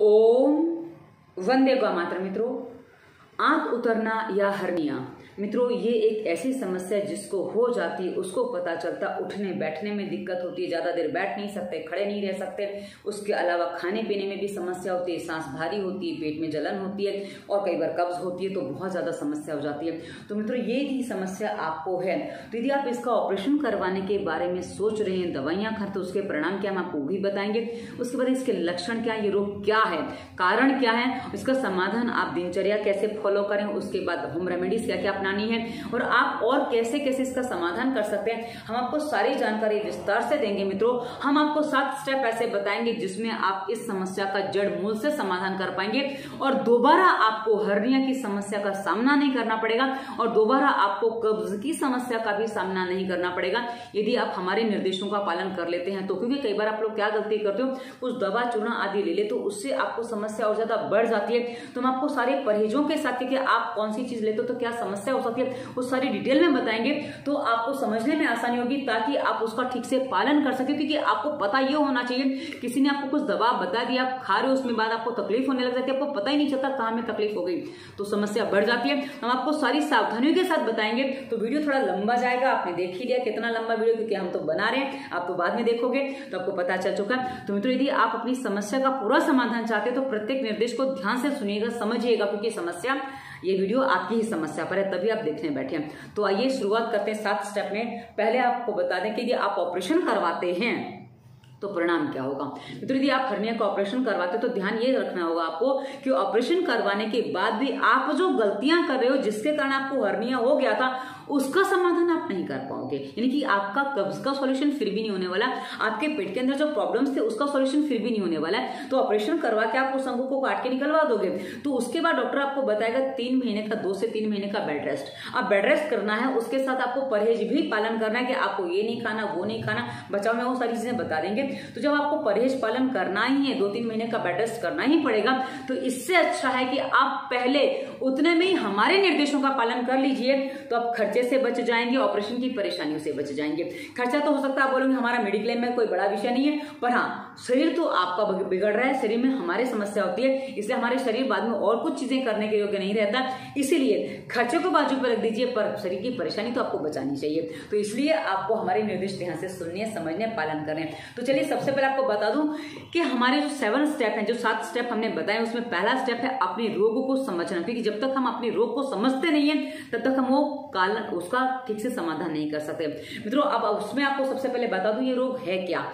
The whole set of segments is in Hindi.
ओम वंदे गौ मातरम। मित्रों, आंत उतरना या हर्निया, मित्रों ये एक ऐसी समस्या जिसको हो जाती है उसको पता चलता, उठने बैठने में दिक्कत होती है, ज्यादा देर बैठ नहीं सकते, खड़े नहीं रह सकते। उसके अलावा खाने पीने में भी समस्या होती है, सांस भारी होती है, पेट में जलन होती है और कई बार कब्ज होती है, तो बहुत ज्यादा समस्या हो जाती है। तो मित्रों ये भी समस्या आपको है तो यदि आप इसका ऑपरेशन करवाने के बारे में सोच रहे हैं, दवाइयां खाते, उसके परिणाम क्या हम आपको भी बताएंगे। उसके बाद इसके लक्षण क्या है, ये रोग क्या है, कारण क्या है, इसका समाधान आप दिनचर्या कैसे फॉलो करें, उसके बाद होम रेमेडीज क्या क्या अपनानी है और आप और कैसे कैसे इसका समाधान कर सकते हैं, हम आपको सारी जानकारी विस्तार से देंगे। मित्रों हम आपको 7 स्टेप ऐसे बताएंगे जिसमें आप इस समस्या का जड़ मूल से समाधान कर पाएंगे और दोबारा आपको हर्निया की समस्या का सामना नहीं करना पड़ेगा और दोबारा आपको कब्ज की समस्या का भी सामना नहीं करना पड़ेगा यदि आप हमारे निर्देशों का पालन कर लेते हैं। तो क्योंकि कई बार आप लोग क्या गलती करते हो, कुछ दवा चूना आदि ले ले तो उससे आपको समस्या और ज्यादा बढ़ जाती है। तो हम आपको सारे परहेजों के साथ कि आप कौन सी चीज लेते हो तो क्या समस्या हो सकती है वो सारी डिटेल में बताएंगे, तो आपको समझने में आसानी होगी ताकि आप उसका ठीक से पालन कर सके। क्योंकि आपको पता ये होना चाहिए, किसी ने आपको कुछ दवा बता दिया, आप खा रहे हो, उसमें बाद आपको तकलीफ होने लग जाती है, आपको पता ही नहीं चलता कहाँ में तकलीफ हो गई, तो समस्या बढ़ जाती है। हम आपको सारी सावधानियों के साथ बताएंगे। तो वीडियो थोड़ा लंबा जाएगा, आपने देख ही लिया कितना लंबा वीडियो, क्योंकि हम तो बना रहे हैं, आप तो बाद में देखोगे तो आपको पता चल चुका। तो मित्रों यदि आप अपनी समस्या का पूरा समाधान चाहते हैं तो प्रत्येक निर्देश को ध्यान से सुनिएगा, समझिएगा, क्योंकि समस्या, ये वीडियो आपकी ही समस्या पर है, तभी आप देखने बैठे हैं। तो आइए शुरुआत करते हैं 7 स्टेप में। पहले आपको बता दें कि यदि आप ऑपरेशन करवाते हैं तो परिणाम क्या होगा। तो यदि आप हर्निया का ऑपरेशन करवाते तो ध्यान ये रखना होगा आपको कि ऑपरेशन करवाने के बाद भी आप जो गलतियां कर रहे हो जिसके कारण आपको हर्निया हो गया था उसका समाधान आप नहीं कर पाओगे। यानी कि आपका कब्ज का सॉल्यूशन फिर भी नहीं होने वाला, आपके पेट के अंदर जो प्रॉब्लम्स थे उसका सॉल्यूशन फिर भी नहीं होने वाला है। तो ऑपरेशन करवा के आप उस अंगों को काट के निकलवा दोगे तो उसके बाद डॉक्टर आपको बताएगा 3 महीने का, 2 से 3 महीने का बेड रेस्ट। अब बेड रेस्ट करना है, उसके साथ आपको परहेज भी पालन करना है कि आपको ये नहीं खाना, वो नहीं खाना, बचाव में वो सारी चीजें बता देंगे। तो जब आपको परहेज पालन करना ही है, 2-3 महीने का बेड रेस्ट करना ही पड़ेगा, तो इससे अच्छा है कि आप पहले उतने में ही हमारे निर्देशों का पालन कर लीजिए, तो आप खर्चे से बच जाएंगे, ऑपरेशन की परेशानियों से बच जाएंगे। खर्चा तो हो सकता है आप बोलेंगे हमारा मेडिक्लेम में कोई बड़ा विषय नहीं है, पर हाँ शरीर तो आपका बिगड़ रहा है, शरीर में हमारे समस्या होती है, इसलिए हमारे शरीर बाद में और कुछ चीजें करने के योग्य नहीं रहता। इसीलिए खर्चे को बाजू पर रख दीजिए, पर शरीर की परेशानी तो आपको बचानी चाहिए। तो इसलिए आपको हमारे निर्देश ध्यान से सुनने, समझने, पालन करने। तो चलिए सबसे पहले आपको बता दूं कि हमारे जो 7 स्टेप हैं, जो 7 स्टेप हमने बताए, उसमें पहला स्टेप है अपने रोग को समझना। क्योंकि जब तक हम अपने रोग को समझते नहीं है तब तक हम उसका ठीक से समाधान नहीं कर सकते। मित्रों अब उसमें आपको सबसे पहले बता दूं ये रोग है क्या।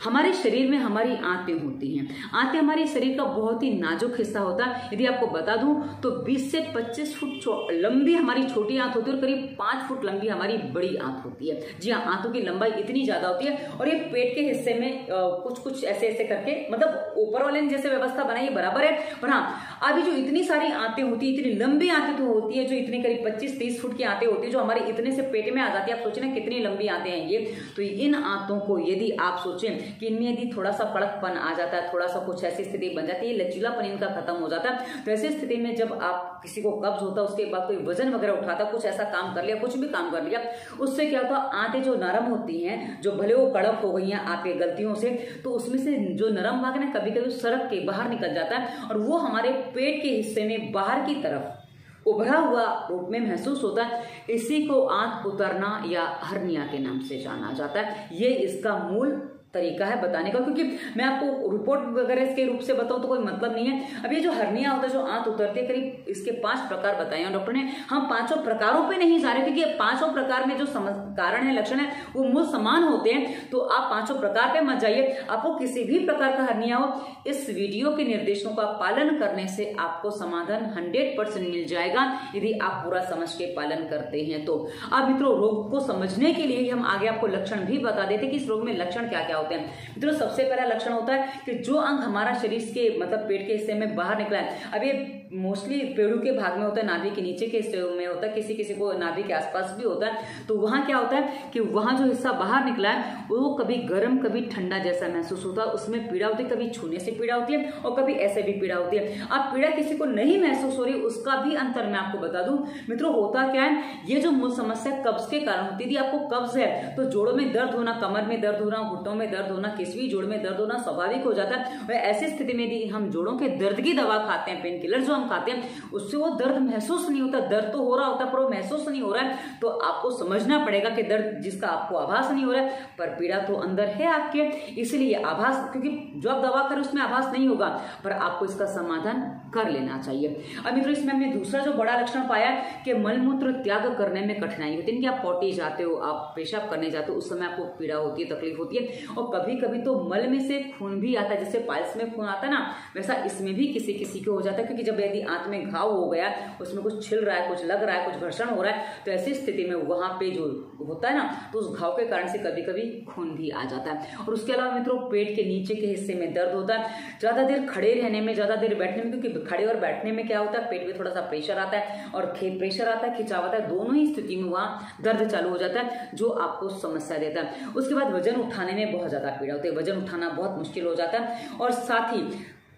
हमारे शरीर में हमारी आंतें होती हैं। आंतें हमारे शरीर का बहुत ही नाजुक हिस्सा होता है। यदि आपको बता दूं तो 20 से 25 फुट लंबी हमारी छोटी आंत होती है और करीब 5 फुट लंबी हमारी बड़ी आंत होती है। जी हाँ, आंतों की लंबाई इतनी ज्यादा होती है और ये पेट के हिस्से में कुछ कुछ ऐसे ऐसे करके, मतलब ऊपर वाले ने जैसे व्यवस्था बनाई बराबर है, पर हाँ अभी जो इतनी सारी आंतें होती है, इतनी लंबी आंतें तो होती है, जो इतनी करीब 25-30 फुट की आंतें होती है, जो हमारे इतने से पेट में आ जाती है। आप सोचें कितनी लंबी आंतें हैं ये। तो इन आंतों को यदि आप सोचें कि इनमें यदि थोड़ा सा कड़कपन आ जाता है, थोड़ा सा कुछ ऐसी स्थिति बन जाती है, लचीलापन इनका खत्म हो जाता है, तो ऐसी स्थिति में जब आप किसी को कब्ज होता है, उसके बाद कोई वजन वगैरह उठाता, कुछ ऐसा काम कर लिया, कुछ भी काम कर लिया, उससे क्या होता है आंतें जो नरम होती हैं, जो भले वो कड़क हो गई हैं आपके गलतियों से, तो उसमें से जो नरम भाग है ना कभी कभी सड़क के बाहर निकल जाता है और वो हमारे पेट के हिस्से में बाहर की तरफ उभरा हुआ रूप में महसूस होता है। इसी को आंत उतरना या हर्निया के नाम से जाना जाता है। ये इसका मूल तरीका है बताने का, क्योंकि मैं आपको रिपोर्ट वगैरह के रूप से बताऊं तो कोई मतलब नहीं है। अब ये जो हर्निया होता है, जो आंत उतरती है, करीब इसके 5 प्रकार बताए हैं डॉक्टर ने। हम 5 प्रकारों पे नहीं जा रहे क्योंकि 5 प्रकार में जो कारण है, लक्षण है, वो मूल समान होते हैं। तो आप 5 प्रकार पे मत जाइए। आपको किसी भी प्रकार का हर्निया हो, इस वीडियो के निर्देशों का पालन करने से आपको समाधान 100% मिल जाएगा यदि आप पूरा समझ के पालन करते हैं। तो अब मित्रों रोग को समझने के लिए हम आगे आपको लक्षण भी बता देते कि इस रोग में लक्षण क्या क्या होते हैं। मित्रों सबसे पहला लक्षण होता है कि जो अंग हमारा शरीर के मतलब पेट के हिस्से में बाहर निकला है, अब ये मोस्टली पेड़ों के भाग में होता है, नाभि के नीचे के हिस्से में होता है, किसी किसी को नाभि के आसपास भी होता है। तो वहां क्या होता है कि वहां जो हिस्सा बाहर निकला है वो कभी गर्म कभी ठंडा जैसा महसूस होता है, उसमें पीड़ा होती है, कभी छूने से पीड़ा होती है और कभी ऐसे भी पीड़ा होती है। अब पीड़ा किसी को नहीं महसूस हो रही, उसका भी अंतर मैं आपको बता दूं मित्रों। होता क्या है, ये जो मूल समस्या कब्ज के कारण होती थी, आपको कब्ज है तो जोड़ों में दर्द होना, कमर में दर्द होना, घुटनों में दर्द होना, किसी भी जोड़ में दर्द होना स्वाभाविक हो जाता है। और ऐसी स्थिति में यदि हम जोड़ों के दर्द की दवा खाते हैं, पेन किलर जो हम खाते हैं, उससे वो दर्द महसूस नहीं होता। दर्द तो हो रहा होता है पर वो महसूस नहीं हो रहा है। तो आपको समझना पड़ेगा कि दर्द जिसका आपको आभास नहीं हो रहा है पर पीड़ा तो अंदर है आपके, इसलिए आभास, क्योंकि जो आप दवा करें उसमें आभास नहीं होगा, पर आपको इसका समाधान कर लेना चाहिए। अब मित्रों इसमें हमने दूसरा जो बड़ा लक्षण पाया कि मलमूत्र त्याग करने में कठिनाई होती है। कि आप पॉटी जाते हो, आप पेशाब करने जाते हो, उस समय आपको पीड़ा होती है, तकलीफ होती है। और कभी कभी तो मल में से खून भी आता है, जैसे पाइल्स में खून आता है ना, वैसा इसमें भी किसी किसी को हो जाता है। क्योंकि जब यदि आंत में घाव हो गया, उसमें कुछ छिल रहा है, कुछ लग रहा है, कुछ घर्षण हो रहा है, तो ऐसी स्थिति में वहां पे जो होता है ना, तो उस घाव के कारण से कभी कभी खून भी आ जाता है। और उसके अलावा मित्रों पेट के नीचे के हिस्से में दर्द होता है, ज्यादा देर खड़े रहने में, ज्यादा देर बैठने में, क्योंकि खड़े और बैठने में क्या होता है, पेट में थोड़ा सा प्रेशर आता है और प्रेशर आता है, खिंचाव आता है, दोनों ही स्थिति में वहां दर्द चालू हो जाता है जो आपको समस्या देता है। उसके बाद वजन उठाने में बहुत ज्यादा पीड़ा होती है, वजन उठाना बहुत मुश्किल हो जाता है। और साथ ही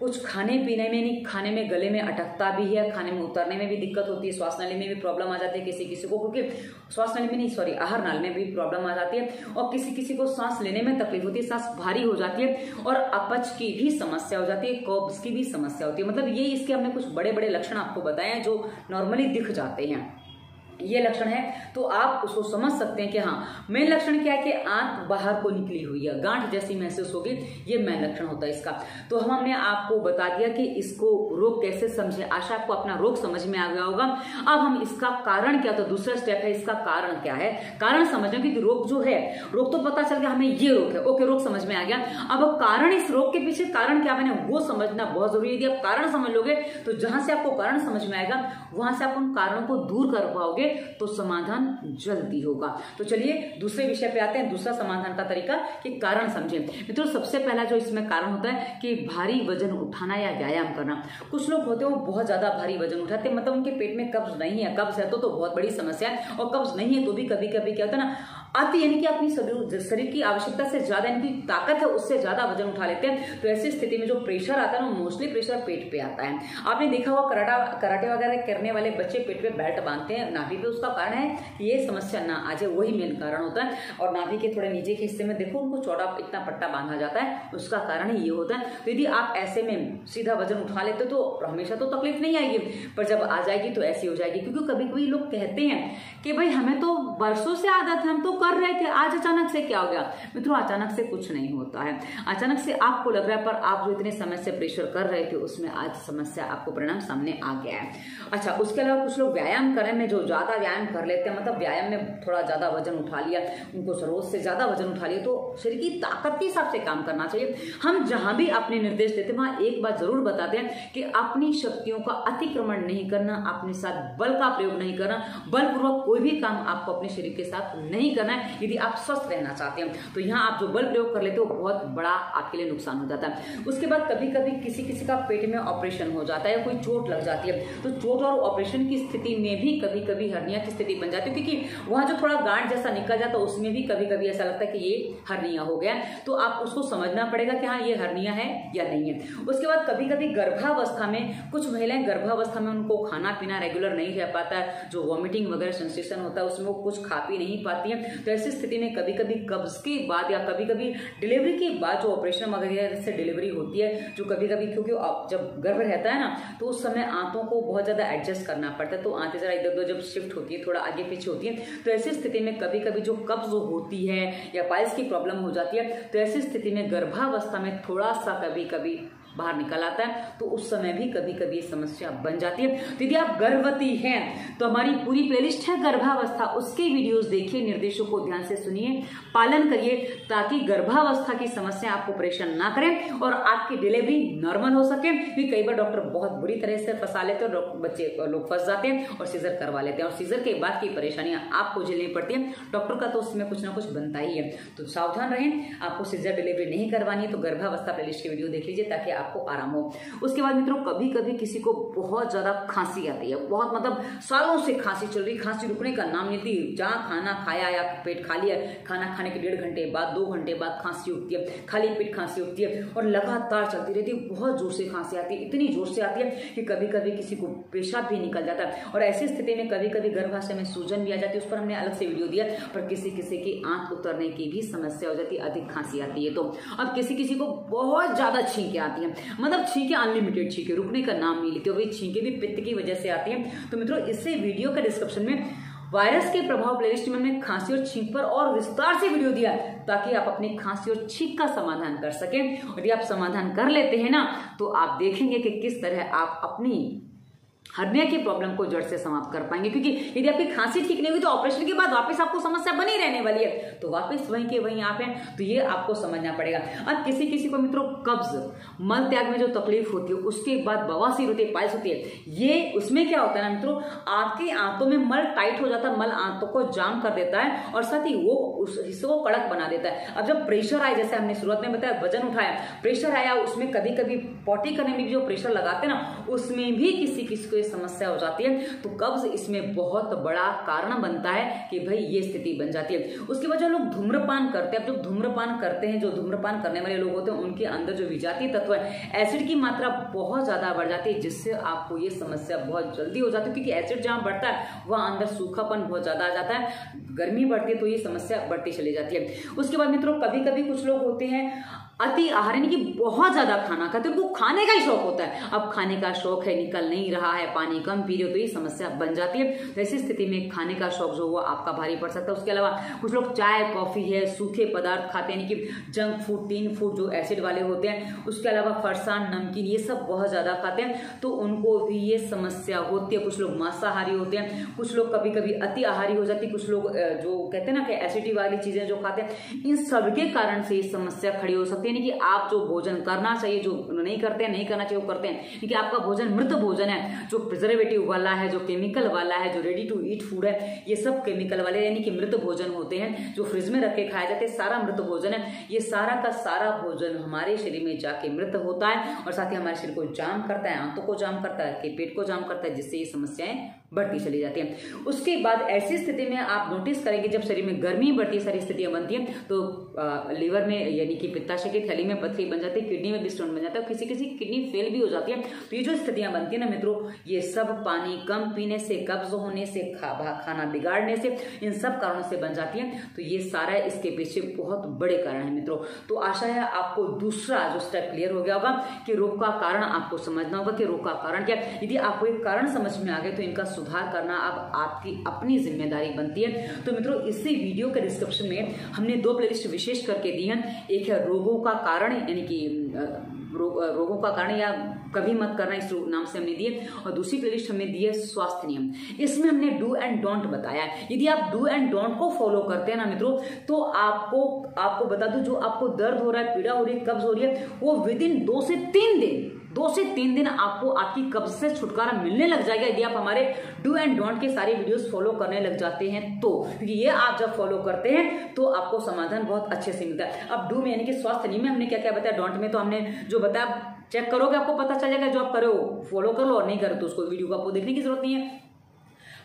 कुछ खाने पीने में नहीं, खाने में गले में अटकता भी है, खाने में उतरने में भी दिक्कत होती है, श्वास नली में भी प्रॉब्लम आ जाती है किसी किसी को, क्योंकि श्वास नली में नहीं सॉरी आहार नाल में भी प्रॉब्लम आ जाती है। और किसी किसी को सांस लेने में तकलीफ होती है, सांस भारी हो जाती है और अपच की भी समस्या हो जाती है, कब्ज की भी समस्या होती है। मतलब ये इसके हमने कुछ बड़े बड़े लक्षण आपको बताए हैं जो नॉर्मली दिख जाते हैं। ये लक्षण है तो आप उसको समझ सकते हैं कि हाँ मेन लक्षण क्या है कि आंत बाहर को निकली हुई है, गांठ जैसी महसूस होगी, ये मेन लक्षण होता है इसका। तो हमने आपको बता दिया कि इसको रोग कैसे समझे, आशा आपको अपना रोग समझ में आ गया होगा। अब हम इसका कारण क्या, तो दूसरा स्टेप है इसका कारण क्या है, कारण समझना, क्योंकि रोग जो है, रोग तो पता चल गया हमें ये रोग है, ओके रोग समझ में आ गया। अब कारण, इस रोग के पीछे कारण क्या बने वो समझना बहुत जरूरी है। यदि आप कारण समझ लोगे तो जहां से आपको कारण समझ में आएगा वहां से आप उन कारणों को दूर कर पाओगे तो समाधान जल्दी होगा। तो चलिए दूसरे विषय पे आते हैं, दूसरा समाधान का तरीका कि कारण समझें। मित्रों सबसे पहला जो इसमें कारण होता है कि भारी वजन उठाना या व्यायाम करना। कुछ लोग होते हैं वो बहुत ज्यादा भारी वजन उठाते हैं, मतलब उनके पेट में कब्ज नहीं है, कब्ज है तो बहुत बड़ी समस्या है, और कब्ज नहीं है तो भी कभी कभी क्या होता है ना आती, यानी कि अपनी शरीर की आवश्यकता से ज्यादा, यानी कि ताकत है उससे ज्यादा वजन उठा लेते हैं। तो ऐसी स्थिति में जो प्रेशर आता है ना मोस्टली प्रेशर पेट पे आता है। आपने देखा हुआ कराटे वगैरह करने वाले बच्चे पेट पे बेल्ट बांधते हैं नाभि पे, उसका कारण है कि ये समस्या ना आ जाए, वही मेन कारण होता है। और नाभि के थोड़े नीचे के हिस्से में देखो उनको चौड़ा इतना पट्टा बांधा जाता है, उसका कारण ये होता है। तो यदि आप ऐसे में सीधा वजन उठा लेते तो हमेशा तो तकलीफ नहीं आएगी, पर जब आ जाएगी तो ऐसी हो जाएगी। क्योंकि कभी कभी लोग कहते हैं कि भाई हमें तो वर्षों से आदत है, हम तो कर रहे थे, आज अचानक से क्या हो गया। मित्रों अचानक से कुछ नहीं होता है, अचानक से आपको लग रहा है पर आप जो इतने समय से प्रेशर कर रहे थे उसमें आज समस्या आपको परिणाम सामने आ गया है। अच्छा उसके अलावा कुछ लोग व्यायाम करने में जो ज्यादा व्यायाम कर लेते हैं, मतलब व्यायाम में थोड़ा ज्यादा वजन उठा लिया, उनको जरूरत से ज्यादा वजन उठा लिया, तो शरीर की ताकत के हिसाब से काम करना चाहिए। हम जहां भी अपने निर्देश देते हैं वहां एक बात जरूर बताते हैं कि अपनी शक्तियों का अतिक्रमण नहीं करना, अपने साथ बल का प्रयोग नहीं करना, बलपूर्वक कोई भी काम आपको अपने शरीर के साथ नहीं करना है यदि आप स्वस्थ रहना चाहते हैं। तो यहाँ आप जो बल प्रयोग कर लेते हो बहुत बड़ा आपके लिए नुकसान हो जाता है। उसके बाद कभी कभी किसी किसी का पेट में ऑपरेशन हो जाता है या कोई चोट लग जाती है, तो चोट और ऑपरेशन की स्थिति में भी कभी कभी हर्निया की स्थिति बन जाती है, क्योंकि वहां जो थोड़ा गांठ जैसा निकल जाता है उसमें भी कभी कभी ऐसा लगता है कि ये हर्निया हो गया। तो आप उसको समझना पड़ेगा कि हाँ ये हर्निया है या नहीं है। उसके बाद कभी कभी गर्भावस्था में, कुछ महिलाएं गर्भावस्था में उनको खाना पीना रेगुलर नहीं रह पाता है, जो वॉमिटिंग वगैरह सेंसेशन होता है उसमें वो कुछ खा पी नहीं पाती है। तो ऐसी स्थिति में कभी कभी कब्ज के बाद या कभी कभी डिलीवरी के बाद जो ऑपरेशन वगैरह से डिलीवरी होती है, जो कभी कभी क्योंकि जब गर्भ रहता है ना तो उस समय आंतों को बहुत ज्यादा एडजस्ट करना पड़ता है, तो आंतें जरा इधर उधर जब शिफ्ट होती है, थोड़ा आगे पीछे होती है, तो ऐसी स्थिति में कभी कभी जो कब्ज होती है या पाइल्स की प्रॉब्लम हो जाती है, तो ऐसी स्थिति में गर्भावस्था में थोड़ा सा कभी कभी बाहर निकल आता है, तो उस समय भी कभी कभी समस्या बन जाती है। तो यदि आप गर्भवती हैं तो हमारी पूरी प्लेलिस्ट है गर्भावस्था, उसके वीडियोस देखिए, निर्देशों को ध्यान से सुनिए, पालन करिए, ताकि गर्भावस्था की समस्या आपको परेशान ना करें और आपकी डिलीवरी नॉर्मल हो सके। क्योंकि कई बार डॉक्टर बहुत बुरी तरह से फंसा लेते हैं और बच्चे लोग फंस जाते हैं और सीजर करवा लेते हैं, और सीजर के बाद की परेशानियां आपको झेलनी पड़ती है। डॉक्टर का तो उसमें कुछ ना कुछ बनता ही है, तो सावधान रहें। आपको सीजर डिलीवरी नहीं करवानी है तो गर्भावस्था प्लेलिस्ट की वीडियो देख लीजिए ताकि आपको आराम हो। उसके बाद मित्रों कभी कभी किसी को बहुत ज्यादा खांसी आती है, बहुत मतलब सालों से खांसी चल रही, खांसी रुकने का नाम नहीं लेती। जहाँ खाना खाया या पेट खा लिया, खाना खाने के 1.5 घंटे बाद 2 घंटे बाद खांसी उठती है, खाली पेट खांसी उठती है और लगातार चलती रहती है। बहुत जोर से खांसी आती है, इतनी जोर से आती है कि कभी कभी किसी को पेशाब भी निकल जाता है। और ऐसी स्थिति में कभी कभी गर्भाशय में सूजन भी आ जाती है, उस पर हमने अलग से वीडियो दिया। पर किसी किसी की आंत उतरने की भी समस्या हो जाती है, अधिक खांसी आती है तो। अब किसी किसी को बहुत ज्यादा छींके आती है, मतलब छींके अनलिमिटेड छींके, रुकने का नाम नहीं लेते। वही छींके भी पित्त की वजह से आती है। तो मित्रों इससे वीडियो का डिस्क्रिप्शन में वायरस के प्रभाव प्लेलिस्ट में हमने खांसी और छींक पर और विस्तार से वीडियो दिया ताकि आप अपनी खांसी और छींक का समाधान कर सकें। और यदि आप समाधान कर लेते हैं ना तो आप देखेंगे कि किस तरह आप अपनी हर्निया की प्रॉब्लम को जड़ से समाप्त कर पाएंगे। क्योंकि यदि आपकी खांसी ठीक नहीं हुई तो ऑपरेशन के बाद वापस आपको समस्या बनी रहने वाली है, तो वापस वहीं के वहीं आप हैं। तो ये आपको समझना पड़ेगा। अब किसी किसी को मित्रों कब्ज, मल त्याग में जो तकलीफ होती है, उसके बाद बवासीर होती है, पाइल्स होती है। ये उसमें क्या होता है ना मित्रों, आपकी आंतों में मल टाइट हो जाता है, मल आंतों को जाम कर देता है और साथ ही वो उस हिस्से को कड़क बना देता है। अब जब प्रेशर आए, जैसे हमने शुरुआत में बताया, वजन उठाया, प्रेशर आया, उसमें कभी कभी पॉटी करने में भी जो प्रेशर लगाते हैं ना, उसमें भी किसी किसी को समस्या हो जाती है। तो कब्ज इसमें बहुत बड़ा कारण बनता है कि भाई ये स्थिति बन जाती है। उसके बाद जो लोग धूम्रपान करते हैं, अब जो धूम्रपान करते हैं, जो धूम्रपान करने वाले लोग होते हैं, उनके अंदर जो विजातीय तत्व है, एसिड की मात्रा बहुत ज्यादा बढ़ जाती है, जिससे आपको ये समस्या बहुत जल्दी हो जाती है। क्योंकि एसिड जहां बढ़ता है वहां अंदर सूखापन बहुत ज्यादा आ जाता है, गर्मी बढ़ती है तो ये समस्या बढ़ती चली जाती है। उसके बाद मित्रों कभी कभी कुछ लोग होते हैं अति आहार, यानी कि बहुत ज्यादा खाना खाते हैं, उनको खाने का ही शौक होता है। अब खाने का शौक है, निकल नहीं रहा है, पानी कम पी रहे हो, तो ये समस्या बन जाती है। तो ऐसी स्थिति में खाने का शौक जो हुआ आपका भारी पड़ सकता है। उसके अलावा कुछ लोग चाय कॉफी है, सूखे पदार्थ खाते हैं, यानी कि जंक फूड, टीन फूड जो एसिड वाले होते हैं, उसके अलावा फरसान, नमकीन, ये सब बहुत ज्यादा खाते हैं, तो उनको भी ये समस्या होती है। कुछ लोग मांसाहारी होते हैं, कुछ लोग कभी कभी अति आहारी हो जाती है, कुछ लोग जो कहते हैं ना कि एसिडिटी वाली चीजें जो खाते हैं, इन सबके कारण से ये समस्या खड़ी हो सकती है। यानी कि आप जो भोजन करना चाहिए, जो नहीं करते हैं, नहीं करना चाहिए वो करते हैं, क्योंकि आपका भोजन मृत भोजन है, जो प्रिजर्वेटिव वाला है, जो केमिकल वाला है, जो रेडी टू ईट फूड है, ये सब केमिकल वाले यानी कि मृत भोजन होते हैं, जो फ्रिज में रख के खाए जाते हैं, सारा मृत भोजन है। ये सारा का सारा भोजन हमारे शरीर में जाके मृत होता है और साथ ही हमारे शरीर को जाम करता है, आंतों को जाम करता है, पेट को जाम करता है, जिससे ये समस्याएं बढ़ती चली जाती है। उसके बाद ऐसी स्थिति में आप नोटिस करेंगे जब शरीर में गर्मी बढ़ती है, सारी स्थितियां बनती हैं, तो लीवर में यानी कि पित्ताशय की थैली में पथरी बन जाती है, किडनी में भी स्टोन बन जाता है, किसी किसी किडनी फेल भी हो जाती है। तो ये जो स्थितियां बनती है ना मित्रों, ये सब पानी कम पीने से, कब्ज होने से, खाना बिगाड़ने से, इन सब कारणों से बन जाती है। तो ये सारा इसके पीछे बहुत बड़े कारण है मित्रों। तो आशा है आपको दूसरा जो स्टेप क्लियर हो गया होगा कि रोग का कारण आपको समझना होगा कि रोग का कारण क्या है। यदि आपको एक कारण समझ में आ गए तो इनका सुधार करना अब आपकी अपनी जिम्मेदारी बनती है। तो मित्रों इसी वीडियो के डिस्क्रिप्शन में हमने 2 प्लेलिस्ट विशेष करके दी हैं। एक है रोगों का कारण, यानी कि रोगों का कारण या कभी मत करना, इस नाम से हमने दिए, और दूसरी प्लेलिस्ट हमने दी है स्वास्थ्य नियम। इसमें हमने डू एंड डोंट बताया है। यदि आप डू एंड डोंट को फॉलो करते हैं ना मित्रों, तो आपको बता दूं, जो आपको दर्द हो रहा है, पीड़ा हो रही है, कब्ज हो रही है, वो विदिन 2 से 3 दिन आपको आपकी कब्ज से छुटकारा मिलने लग जाएगा यदि आप हमारे डू एंड डोंट के सारे वीडियोस फॉलो करने लग जाते हैं तो। क्योंकि ये आप जब फॉलो करते हैं तो आपको समाधान बहुत अच्छे से मिलता है। अब डू में यानी कि स्वास्थ्य नियम में हमने क्या क्या बताया, डोंट में तो हमने जो बताया चेक करोगे आपको पता चल जाएगा, जो आप करो फॉलो कर लो और नहीं करो तो उसको वीडियो को आपको देखने की जरूरत नहीं है।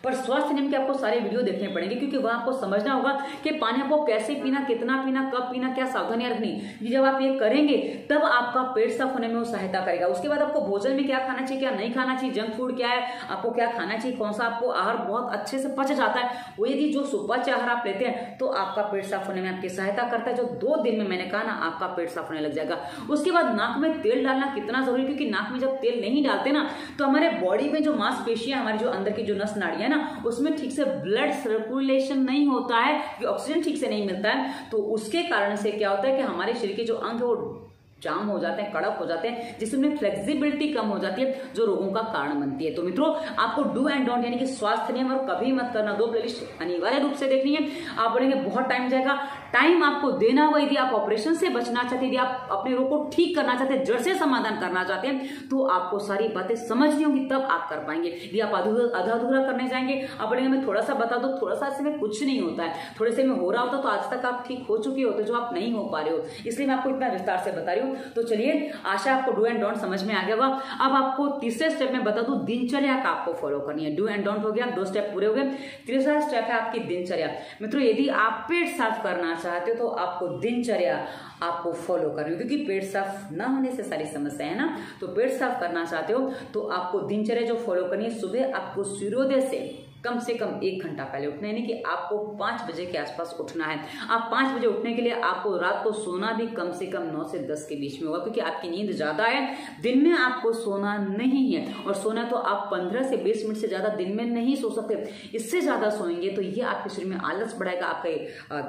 पर स्वास्थ्य नियम के आपको सारे वीडियो देखने पड़ेंगे, क्योंकि वहां आपको समझना होगा कि पानी आपको कैसे पीना, कितना पीना, कब पीना, क्या सावधानियां रखनी। ये जब आप ये करेंगे तब आपका पेट साफ होने में वो सहायता करेगा। उसके बाद आपको भोजन में क्या खाना चाहिए, क्या नहीं खाना चाहिए, जंक फूड क्या है, आपको क्या खाना चाहिए, कौन सा आपको आहार बहुत अच्छे से पच जाता है, वो यदि जो सुपाच्य आहार आप लेते हैं तो आपका पेट साफ होने में आपकी सहायता करता है। जो 2 दिन में मैंने कहा ना आपका पेट साफ होने लग जाएगा। उसके बाद नाक में तेल डालना कितना जरूरी, क्योंकि नाक में जब तेल नहीं डालते ना तो हमारे बॉडी में जो मांसपेशियां, हमारी जो अंदर की जो नस नाड़ियां ना, उसमें ठीक से ब्लड सर्कुलेशन नहीं होता है, कि ऑक्सीजन ठीक से नहीं मिलता है। तो उसके कारण से क्या होता है कि हमारे शरीर के जो अंग है वो जाम हो जाते हैं, कड़क हो जाते हैं, जिसमें फ्लेक्सिबिलिटी कम हो जाती है, जो रोगों का कारण बनती है। तो मित्रों आपको डू एंड डोंट यानी कि स्वास्थ्य नियम और कभी मत करना 2 प्लेलिस्ट अनिवार्य रूप से देखनी है। आप बोलेंगे बहुत टाइम जाएगा, टाइम आपको देना होगा। यदि आप ऑपरेशन से बचना चाहते हैं, यदि आप अपने रोग को ठीक करना चाहते हैं, जड़ से समाधान करना चाहते हैं, तो आपको सारी बातें समझनी होंगी, तब आप कर पाएंगे। यदि आप आधा अधूरा करने जाएंगे, आप बोलेंगे मैं थोड़ा सा बता दो, थोड़ा सा इसमें कुछ नहीं होता है, थोड़े से में हो रहा होता तो आज तक आप ठीक हो चुके होते, जो आप नहीं हो पा रहे हो, इसलिए मैं आपको इतना विस्तार से बता रही हूँ। तो चलिए, आशा आपको डू एंड डोंट समझ में आ गया होगा। अब आपको तीसरे स्टेप में बता दूं, दिनचर्या का आपको फॉलो करनी है। डू एंड डोंट हो गया, 2 स्टेप पूरे हो गए। तीसरा स्टेप है आपकी दिनचर्या। मित्रों, यदि आप पेट साफ करना चाहते हो तो आपको दिनचर्या आपको फॉलो करनी होगी, क्योंकि पेट साफ ना होने से सारी समस्या है ना। तो पेट साफ करना चाहते हो तो आपको दिनचर्या जो फॉलो करनी है, सुबह आपको सूर्योदय से कम 1 घंटा पहले उठना है, यानी कि आपको 5 बजे के आसपास उठना है। आप 5 बजे उठने के लिए आपको रात को सोना भी कम से कम 9 से 10 के बीच में होगा, क्योंकि आपकी नींद ज्यादा है। दिन में आपको सोना नहीं है, और सोना तो आप 15 से 20 मिनट से ज्यादा दिन में नहीं सो सकते। इससे ज्यादा सोएंगे तो ये आपके शरीर में आलस बढ़ाएगा, आपके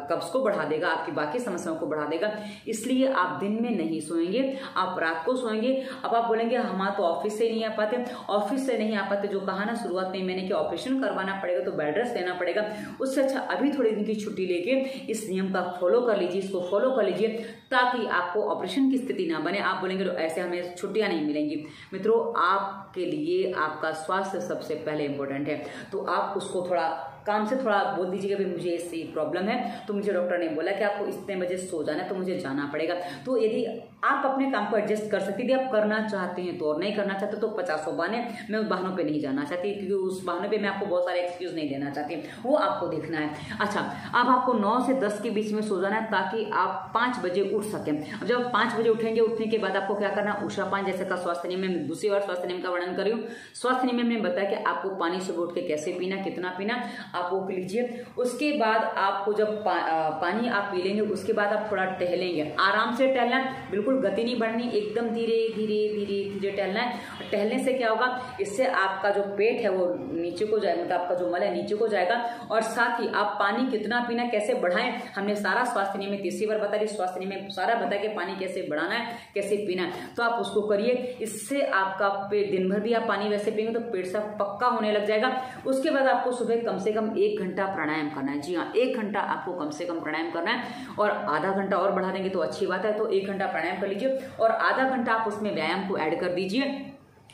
कब्ज को बढ़ा देगा, आपकी बाकी समस्याओं को बढ़ा देगा। इसलिए आप दिन में नहीं सोएंगे, आप रात को सोएंगे। अब आप बोलेंगे हम तो ऑफिस से नहीं आ पाते, ऑफिस से नहीं आ पाते, जो कहा ना शुरुआत में मैंने कि ऑपरेशन करवाना पड़ेगा तो बेड रेस्ट लेना पड़ेगा, उससे अच्छा अभी थोड़े दिन की छुट्टी लेके इस नियम का फॉलो कर लीजिए, इसको फॉलो कर लीजिए, ताकि आपको ऑपरेशन की स्थिति ना बने। आप बोलेंगे तो ऐसे हमें छुट्टियां नहीं मिलेंगी। मित्रों, आपके लिए आपका स्वास्थ्य सबसे पहले इंपॉर्टेंट है, तो आप उसको थोड़ा काम से थोड़ा बोल दीजिएगा भाई मुझे ऐसी प्रॉब्लम है, तो मुझे डॉक्टर ने बोला कि आपको इतने बजे सो जाना है, तो मुझे जाना पड़ेगा। तो यदि आप अपने काम को एडजस्ट कर सकते, यदि आप करना चाहते हैं तो, और नहीं करना चाहते तो 50 बहाने, मैं उस बहानों पे नहीं जाना चाहती, क्योंकि उस बहाने पे मैं आपको बहुत सारे एक्सक्यूज नहीं देना चाहती, वो आपको देखना है। अच्छा, अब आपको 9 से 10 के बीच में सो जाना है, ताकि आप 5 बजे उठ सकें। अब जब आप 5 बजे उठेंगे, उठने के बाद आपको क्या करना है, उषा पान जैसे का स्वास्थ्य नियम में दूसरी बार स्वास्थ्य नियम का वर्णन कर रही हूँ। स्वास्थ्य नियम में बताया कि आपको पानी सुबह उठ के कैसे पीना, कितना पीना, आप वो पी लीजिए। उसके बाद आपको जब पानी आप पी लेंगे, उसके बाद आप थोड़ा टहलेंगे, आराम से टहलना, बिल्कुल गति नहीं बढ़नी, एकदम धीरे धीरे धीरे धीरे टहलना है। टहलने से क्या होगा, इससे आपका जो पेट है वो नीचे को जाएगा, मतलब आपका जो मल है नीचे को जाएगा। और साथ ही आप पानी कितना पीना, कैसे बढ़ाएं, हमने सारा स्वास्थ्य नियम में तीसरी बार बता दी, स्वास्थ्य नियम में सारा बता के पानी कैसे बढ़ाना है, कैसे पीना है, तो आप उसको करिए। इससे आपका पेट, दिन भर भी आप पानी वैसे पिएंगे तो पेट साफ पक्का होने लग जाएगा। उसके बाद आपको सुबह कम से कम 1 घंटा प्राणायाम करना है। जी हाँ, 1 घंटा आपको कम से कम प्राणायाम करना है, और आधा घंटा और बढ़ा देंगे तो अच्छी बात है। तो 1 घंटा प्राणायाम कर लीजिए, और आधा घंटा आप उसमें व्यायाम को ऐड कर दीजिए।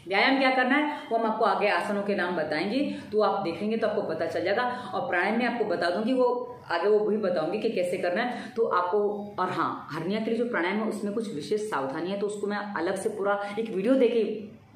व्यायाम क्या करना है वो हम आपको आगे आसनों के नाम बताएंगे, तो आप देखेंगे तो आपको पता चल जाएगा। और प्राणायाम में आपको बता दूंगी, वो आगे वो भी बताऊंगी कि कैसे करना है, तो आपको। और हाँ, हर्निया के लिए जो प्राणायाम है उसमें कुछ विशेष सावधानी है, तो उसको मैं अलग से पूरा एक वीडियो देके,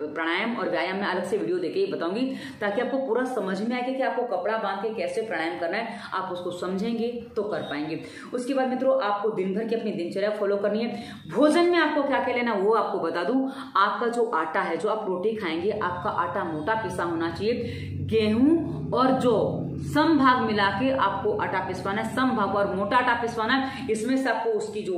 प्राणायाम और व्यायाम में अलग से वीडियो देके ही बताऊंगी, ताकि आपको पूरा समझ में आए कि आपको कपड़ा बांध के कैसे प्राणायाम करना है, आप उसको समझेंगे तो कर पाएंगे। उसके बाद मित्रों, आपको दिन भर की अपनी दिनचर्या फॉलो करनी है। भोजन में आपको क्या क्या लेना वो आपको बता दूं। आपका जो आटा है, जो आप रोटी खाएंगे, आपका आटा मोटा पिसा होना चाहिए। गेहूं और जो सम भाग मिला के आपको आटा पिसवाना है, सम भाग और मोटा आटा पिसवाना है। इसमें से आपको उसकी जो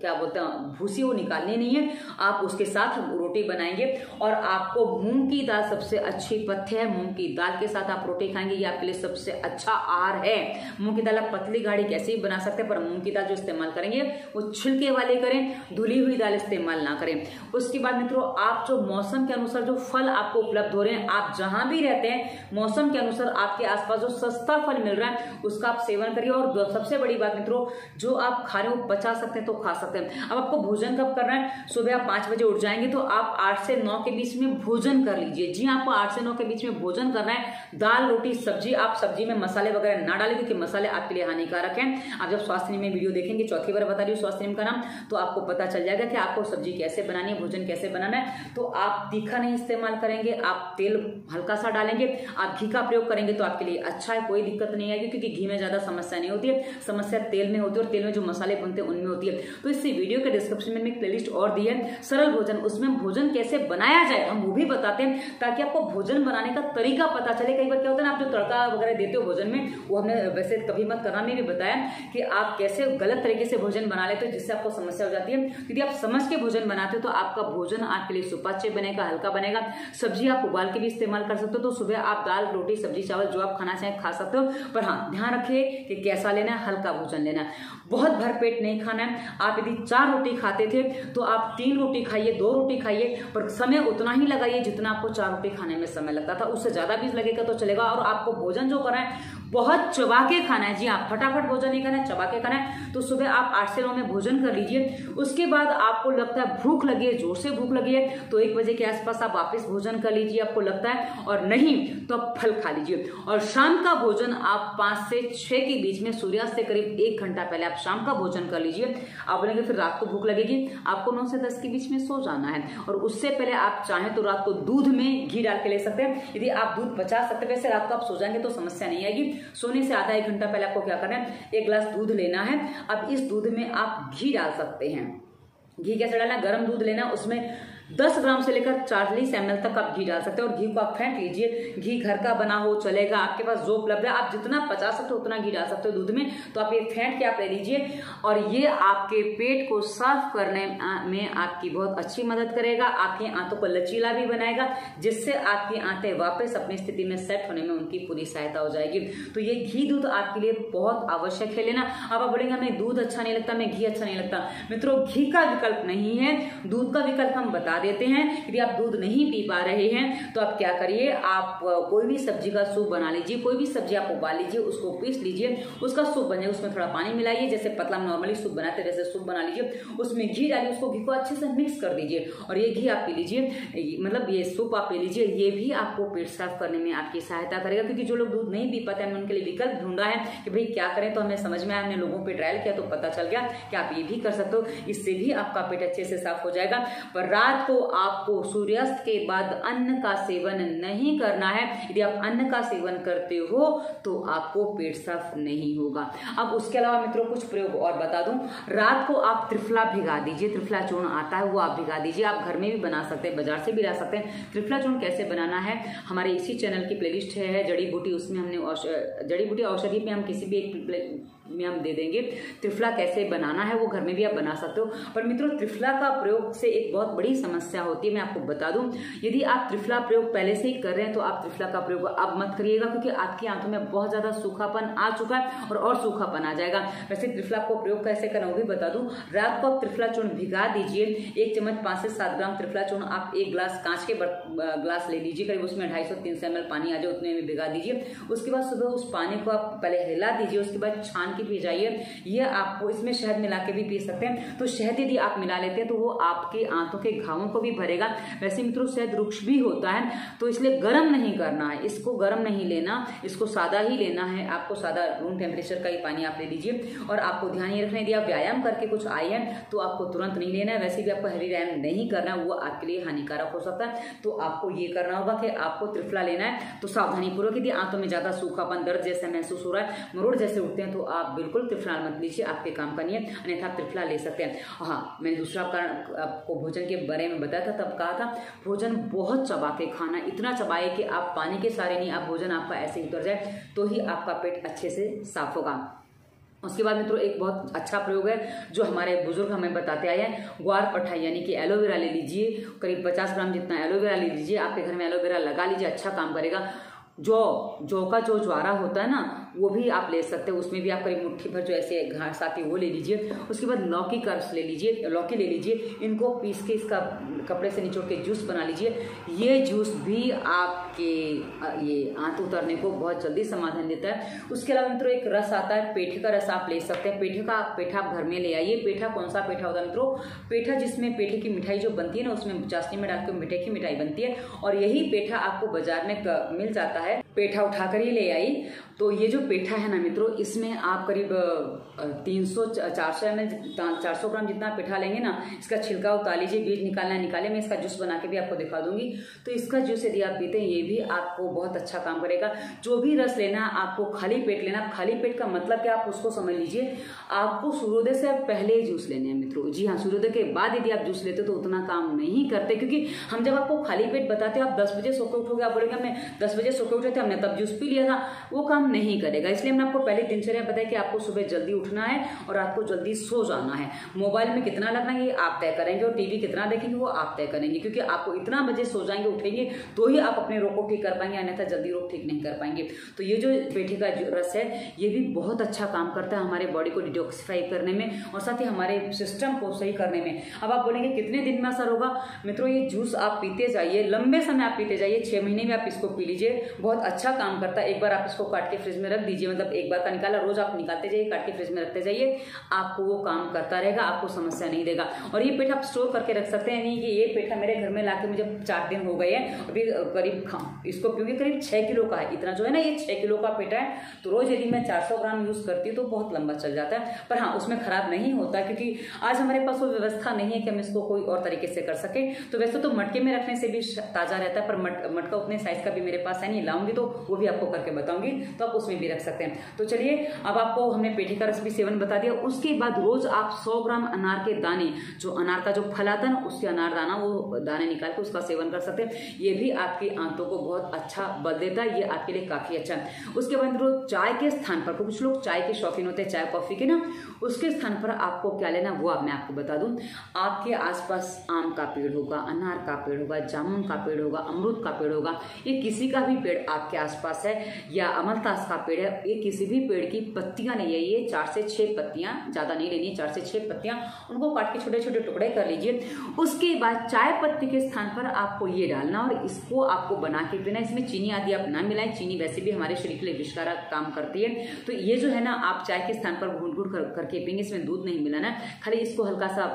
क्या बोलते हैं भूसी, वो निकालनी नहीं है। आप उसके साथ रोटी बनाएंगे, और आपको मूंग की दाल सबसे अच्छी पथ्य है। मूंग की दाल के साथ आप रोटी खाएंगे, ये आपके लिए सबसे अच्छा आहार है। मूंग की दाल आप पतली गाढ़ी कैसे भी बना सकते हैं, पर मूंग की दाल जो इस्तेमाल करेंगे वो छिलके वाले करें, धुली हुई दाल इस्तेमाल ना करें। उसके बाद मित्रों, आप जो मौसम के अनुसार जो फल आपको उपलब्ध हो रहे हैं, आप जहां भी रहते हैं मौसम के अनुसार आपके आसपास जो सस्ता फल मिल रहा है उसका आप सेवन करिए। और सबसे बड़ी बात मित्रों, जो आप खा रहे हो पचा सकते हैं तो खा सकते हैं। अब आपको भोजन कब करना है, सुबह आप 5 बजे उठ जाएंगे तो आप 8 से 9 के बीच में भोजन कर लीजिए। जी, आपको 8 से 9 के बीच में भोजन करना है। दाल, रोटी, सब्जी, आप सब्जी में मसाले वगैरह ना डालें, क्योंकि मसाले आपके लिए हानिकारक हैं। आप जब स्वास्थ्य नियम में वीडियो देखेंगे, चौथी बार बता रही हूँ स्वास्थ्य नियम का नाम, तो आपको पता चल जाएगा कि आपको सब्जी कैसे बनानी है, भोजन कैसे बनाना है। तो आप तीखा नहीं इस्तेमाल करेंगे, आप तेल हल्का सा डालेंगे, आप घी का प्रयोग करेंगे तो आपके लिए अच्छा है, कोई दिक्कत नहीं आएगी, क्योंकि घी में ज्यादा समस्या नहीं होती है, समस्या तेल में होती है, और तेल में जो मसाले बनते हैं उनमें होती है। तो इस वीडियो के डिस्क्रिप्शन में एक प्लेलिस्ट और दी है, सरल भोजन, उसमें भोजन कैसे बनाया जाए हम वो भी बताते हैं, ताकि आपको भोजन बनाने का तरीका पता चले। कई बार क्या होता है ना, आप जो तड़का वगैरह देते हो भोजन में, वो हमने वैसे कभी मत करना में भी बताया कि आप कैसे गलत तरीके से भोजन बना लेते हो, जिससे आपको समस्या हो जाती है। यदि आप समझ के भोजन बनाते हो तो आपका भोजन आपके लिए सुपाच्य बनेगा, हल्का बनेगा। सब्जी आप उबाल के भी इस्तेमाल कर सकते हो, तो सुबह आप दाल, रोटी, सब्जी, चावल जो आप खाना चाहें खा सकते हो, पर हाँ ध्यान रखिए कि कैसा लेना है, हल्का भोजन लेना है, बहुत भरपेट नहीं खाना है। आप यदि 4 रोटी खाते थे तो आप 3 रोटी खाइए, 2 रोटी खाइए, पर समय उतना ही लगाइए जितना आपको 4 रोटी खाने में समय लगता था, उससे ज्यादा भी लगेगा तो चलेगा। और आपको भोजन जो करना है बहुत चबा के खाना है। जी हाँ, फटाफट भोजन नहीं करना है, चबा के खाना है। तो सुबह आप 8 से 9 में भोजन कर लीजिए। उसके बाद आपको लगता है भूख लगी है, जोर से भूख लगी है, तो 1 बजे के आसपास आप वापस भोजन कर लीजिए आपको लगता है, और नहीं तो आप फल खा लीजिए। और शाम का भोजन आप 5 से 6 के बीच में, सूर्यास्त से करीब 1 घंटा पहले आप शाम का भोजन कर लीजिए। आप बोलेंगे फिर रात को भूख लगेगी, आपको 9 से 10 के बीच में सो जाना है। और उससे पहले आप चाहें तो रात को दूध में घी डाल के ले सकते हैं, यदि आप दूध बचा सकते हैं। वैसे रात को आप सो जाएंगे तो समस्या नहीं आएगी। सोने से आधा 1 घंटा पहले आपको क्या करना है, 1 गिलास दूध लेना है। अब इस दूध में आप घी डाल सकते हैं। घी कैसे डालना, गर्म दूध लेना, उसमें 10 ग्राम से लेकर 40 ml तक आप घी डाल सकते हैं। और घी को आप फेंट लीजिए। घी घर का बना हो चलेगा, आपके पास जो उपलब्ध है, आप जितना पचा सकते हो उतना घी डाल सकते हो दूध में। तो आप ये फेंट के आप ले लीजिए, और ये आपके पेट को साफ करने में आपकी बहुत अच्छी मदद करेगा। आपकी आंतों को लचीला भी बनाएगा, जिससे आपकी आंतें वापस अपनी स्थिति में सेट होने में उनकी पूरी सहायता हो जाएगी। तो ये घी दूध आपके लिए बहुत आवश्यक है लेना। अब आप बोलेंगे हमें दूध अच्छा नहीं लगता, हमें घी अच्छा नहीं लगता। मित्रों, घी का विकल्प नहीं है, दूध का विकल्प हम बता देते हैं। यदि आप दूध नहीं पी पा रहे हैं तो आप क्या करिए, आप कोई भी सब्जी का सूप बना लीजिए। कोई भी सब्जी आप उबाल लीजिए, उसको पीस लीजिए, उसका सूप बन जाए। उसमें थोड़ा पानी मिलाइए, जैसे पतला नॉर्मली सूप बनाते हैं वैसे सूप बना लीजिए। उसमें घी डालिए, उसको घी को अच्छे से मिक्स कर दीजिए, और ये घी आप पी लीजिए, मतलब ये सूप आप पी लीजिए। ये भी आपको पेट साफ करने में आपकी सहायता करेगा। क्योंकि जो लोग दूध नहीं पी पाते, हमने उनके लिए विकल्प ढूंढा है कि भाई क्या करें। तो हमें समझ में आया, हमने लोगों पे ट्रायल किया तो पता चल गया कि आप ये भी कर सकते हो। इससे भी आपका पेट अच्छे से साफ हो जाएगा। पर रात को आपको सूर्यास्त के बाद अन्न का सेवन नहीं करना है। यदि आप अन्न का सेवन करते हो तो आपको पेट साफ नहीं होगा। अब उसके अलावा मित्रों कुछ प्रयोग और बता दूं। रात को आप त्रिफला भिगा दीजिए, त्रिफला चूर्ण आता है वो आप भिगा दीजिए। आप घर में भी बना सकते हैं, बाजार से भी ला सकते हैं। त्रिफला चूर्ण कैसे बनाना है, हमारे इसी चैनल की प्लेलिस्ट है जड़ी बूटी, उसमें हमने जड़ी बूटी औषधि पे हम किसी भी एक में हम दे देंगे। त्रिफला कैसे बनाना है वो घर में भी आप बना सकते हो। पर मित्रों, त्रिफला का प्रयोग से एक बहुत बड़ी समस्या होती है, मैं आपको बता दूं। यदि आप त्रिफला प्रयोग पहले से ही कर रहे हैं तो आप त्रिफला का प्रयोग अब मत करिएगा, क्योंकि आपकी आंतों में बहुत ज्यादा सूखापन आ चुका है और सूखापन आ जाएगा। वैसे त्रिफला को प्रयोग कैसे करना वो भी बता दूं। रात को आप त्रिफला चूर्ण भिगा दीजिए। 1 चम्मच 5 से 7 ग्राम त्रिफला चूर्ण आप 1 गिलास कांच के ग्लास ले लीजिए, करीब उसमें 250-300 ml पानी आ जाए उतने में भिगा दीजिए। उसके बाद सुबह उस पानी को आप पहले हिला दीजिए, उसके बाद छान के पी जाइए। ये आपको इसमें शहद मिला के भी पी सकते हैं। तो शहद यदि आप मिला लेते हैं तो वो आपके आंतों के घावों को भी भरेगा। वैसे मित्रों, शहद रुक्ष भी होता है, तो इसलिए गर्म नहीं करना है, इसको गर्म नहीं लेना, इसको सादा ही लेना है। आपको सादा रूम टेम्परेचर का ही पानी आप ले लीजिए। और आपको ध्यान ये रखना है, यदि आप व्यायाम करके कुछ आए हैं तो आपको तुरंत नहीं लेना है। वैसे भी आपको हैवी व्यायाम नहीं करना है, वो आपके लिए हानिकारक हो सकता है। तो आपको ये करना होगा कि आपको त्रिफला लेना है तो सावधानी पूर्वक। यदि आंतों में ज्यादा सूखापन, दर्द जैसा महसूस हो रहा है, मरोड़ जैसे उठते हैं, तो आप बिल्कुल त्रिफला मत लीजिए, आपके काम का नहीं है, अन्यथा आप त्रिफला ले सकते हैं। हाँ, मैंने दूसरा कारण आपको भोजन के बारे में बताया था, तब कहा था भोजन बहुत चबा के खाना, इतना चबाए कि आप पानी के सारे नहीं, आप भोजन आपका ऐसे ही उतर जाए, तो ही आपका पेट अच्छे से साफ होगा। उसके बाद मित्रों एक बहुत अच्छा प्रयोग है जो हमारे बुजुर्ग हमें बताते आए हैं, ग्वार पठाई यानी कि एलोवेरा ले लीजिए। करीब 50 ग्राम जितना एलोवेरा ले लीजिए, आपके घर में एलोवेरा लगा लीजिए, अच्छा काम करेगा। जौ का जो ज्वारा होता है ना, वो भी आप ले सकते हो, उसमें भी आप करीब मुट्ठी भर जो ऐसे घास आती है वो ले लीजिए। उसके बाद लौकी का रस ले लीजिए, लौकी ले लीजिए, इनको पीस के इसका कपड़े से निचोड़ के जूस बना लीजिए। ये जूस भी आपके ये आंत उतरने को बहुत जल्दी समाधान देता है। उसके अलावा मित्रों एक रस आता है, पेठे का रस आप ले सकते हैं। पेठा आप घर में ले आइए। पेठा कौन सा पेठा होता है मित्रों? पेठा जिसमें पेठे की मिठाई जो बनती है ना, उसमें चाशनी में डाल के मीठे की मिठाई बनती है, और यही पेठा आपको बाजार में मिल जाता है। पेठा उठाकर ही ले आई। तो ये जो पेठा है ना मित्रों, इसमें आप करीब 300-400 ml 400 ग्राम जितना पेठा लेंगे ना, इसका छिलका उतार लीजिए, बीज निकालना है निकाले, मैं इसका जूस बना के भी आपको दिखा दूंगी। तो इसका जूस यदि आप पीते हैं, ये भी आपको बहुत अच्छा काम करेगा। जो भी रस लेना आपको खाली पेट लेना। खाली पेट का मतलब कि आप उसको समझ लीजिए, आपको सूर्योदय से पहले ही जूस लेने हैं मित्रों। जी हाँ, सूर्योदय के बाद यदि आप जूस लेते हो तो उतना काम नहीं करते, क्योंकि हम जब आपको खाली पेट बताते हैं, आप 10 बजे सो के उठोगे, आप बोलेंगे हमने 10 बजे सो के उठे थे, हमने तब जूस पी लिया था, वो काम नहीं करेगा। इसलिए हमने आपको पहले दिनचर्या बताया कि आपको सुबह जल्दी उठना है और रात को जल्दी सो जाना है। मोबाइल में कितना लगना है ये आप तय करेंगे, और टीवी कितना देखेंगे वो आप तय करेंगे, क्योंकि आपको इतना बजे सो जाएंगे उठेंगे तो ही आप अपने रोग को ठीक कर पाएंगे, अन्यथा जल्दी रोग ठीक नहीं कर पाएंगे। तो ये जो पेठे का रस है, ये भी बहुत अच्छा काम करता है हमारे बॉडी को डिटॉक्सिफाई करने में, और साथ ही हमारे सिस्टम को सही करने में। अब आप बोलेंगे कितने दिन में असर होगा? मित्रों ये जूस आप पीते जाइए, लंबे समय आप पीते जाइए, 6 महीने में आप इसको पी लीजिए, बहुत अच्छा काम करता है। एक बार आप इसको काट के फ्रिज में रख दीजिए, मतलब एक बार का निकाला, रोज आप निकालते जाइए, काट के फ्रिज में रखते जाइए, आपको वो काम करता रहेगा, आपको समस्या नहीं देगा। और ये पेठा आप स्टोर करके रख सकते हैं। नहीं कि ये पेठा मेरे घर में लाके मुझे 4 दिन हो गए हैं, अभी करीब इसको क्योंकि करीब 6 किलो का है, इतना जो है ना ये 6 किलो का पेठा है, तो रोज यदि मैं 400 ग्राम यूज करती हूँ तो बहुत लंबा चल जाता है। पर हाँ, उसमें खराब नहीं होता, क्योंकि आज हमारे पास वो व्यवस्था नहीं है कि हम इसको कोई और तरीके से कर सके। तो वैसे तो मटके में रखने से भी ताजा रहता है, पर मटका उतने साइज का भी मेरे पास है नहीं, लाऊंगी तो वो भी आपको करके बताऊंगी, तो आप उसमें भी रख सकते हैं। तो चलिए, अब आपको हमने पेठे का रेसिपी 7 बता दिया। उसके बाद रोज आप 100 ग्राम अनार के दाने, जो अनार का जो फल आता है ना, उसके अनार दाना, वो दाने निकाल के उसका सेवन कर सकते हैं। ये भी आपकी आंतों को बहुत अच्छा बल देता है, ये आपके लिए काफी अच्छा है। उसके बाद रोज चाय के स्थान पर, कुछ लोग चाय के शौकीन होते हैं, चाय कॉफी के ना, उसके स्थान पर आपको क्या लेना, वो अब मैं आपको बता दूं। आपके आसपास आम का पेड़ होगा, अनार का पेड़ होगा, जामुन का पेड़ होगा, अमरूद का पेड़ होगा, ये किसी का भी पेड़ आपके आसपास है, या अमलतास का पेड़ है, ये किसी भी पेड़ की पत्तियां नहीं है, ये 4 से 6 पत्तियां, ज्यादा नहीं लेनी, 4 से 6 पत्तियां, उनको काट के छोटे छोटे टुकड़े कर लीजिए। उसके बाद चाय पत्ती के स्थान पर आपको ये डालना, और इसको आपको बना के पीना। इसमें चीनी आदि आप ना मिलाएं, चीनी वैसे भी हमारे शरीर के लिए विषकारक काम करती है। तो ये जो है ना, आप चाय के स्थान पर घूंट करके पीएंगे, इसमें दूध नहीं मिलाना है, खाली इसको हल्का सा